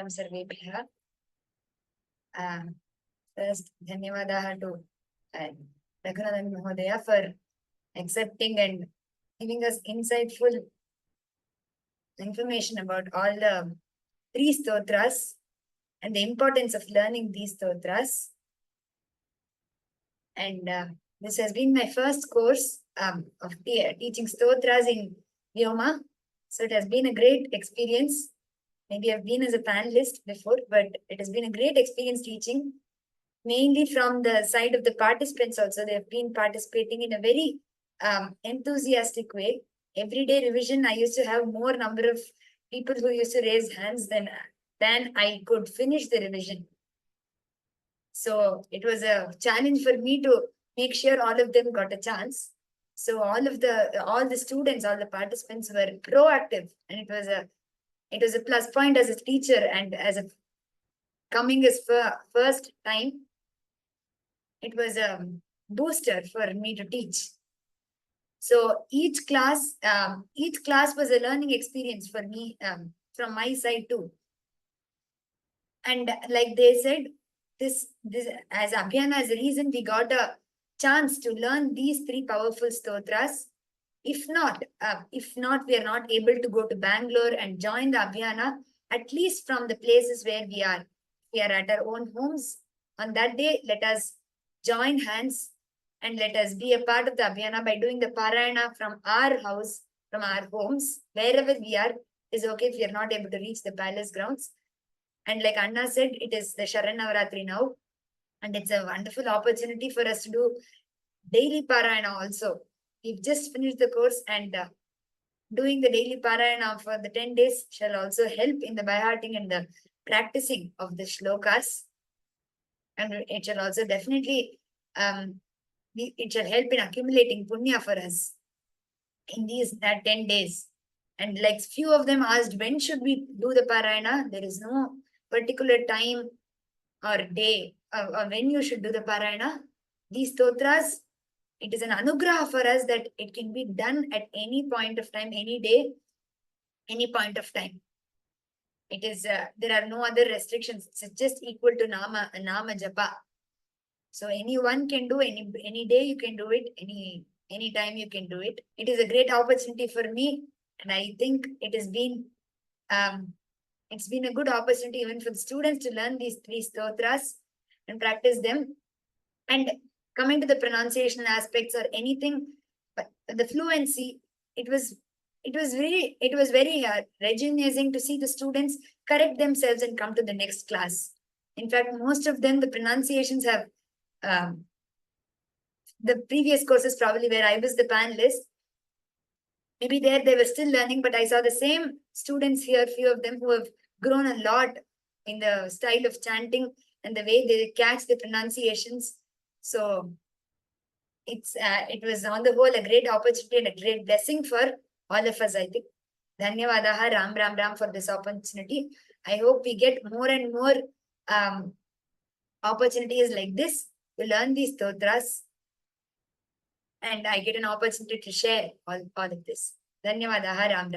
Namaskaram Sarvebhyah. First, Dhanyavadaha to Raghunathan Mahodaya for accepting and giving us insightful information about all the three stotras and the importance of learning these stotras. And this has been my first course of teaching stotras in Vyoma. So it has been a great experience. Maybe I've been as a panelist before, but it has been a great experience teaching, mainly from the side of the participants also. They have been participating in a very enthusiastic way. Everyday revision, I used to have more number of people who used to raise hands than I could finish the revision. So it was a challenge for me to make sure all of them got a chance. So all the students, all the participants were proactive, and it was a plus point as a teacher and as a coming as first time. It was a booster for me to teach. So each class was a learning experience for me from my side too. And like they said, this as Abhiyana, as a reason we got a chance to learn these three powerful stotras. If not, we are not able to go to Bangalore and join the Abhiyana, at least from the places where we are at our own homes. On that day, let us join hands and let us be a part of the Abhiyana by doing the Parayana from our house, from our homes, wherever we are. Is okay if we are not able to reach the palace grounds. And like Anna said, it is the Sharan Navaratri now. And it's a wonderful opportunity for us to do daily Parayana also. We've just finished the course, and doing the daily Parayana for the 10 days shall also help in the by-hearting and the practicing of the shlokas. And it shall also definitely, it shall help in accumulating punya for us in that 10 days. And like few of them asked, when should we do the Parayana? There is no particular time or day or when you should do the Parayana. These stotras, it is an anugraha for us that it can be done at any point of time, any day, any point of time. It is there are no other restrictions. It's just equal to nama japa. So anyone can do any day you can do it, any time you can do it. It is a great opportunity for me, and I think it has been it's been a good opportunity even for the students to learn these three stotras and practice them. And coming to the pronunciation aspects or anything, but the fluency, it was very rejuvenating to see the students correct themselves and come to the next class. In fact, most of them, the pronunciations have the previous courses probably where I was the panelist. Maybe there they were still learning, but I saw the same students here, few of them who have grown a lot in the style of chanting and the way they catch the pronunciations. So it was on the whole a great opportunity and a great blessing for all of us, I think. Dhanyavadaha, Ram for this opportunity. I hope we get more and more opportunities like this to learn these stotras, and I get an opportunity to share all of this. Dhanyavadaha, Ram.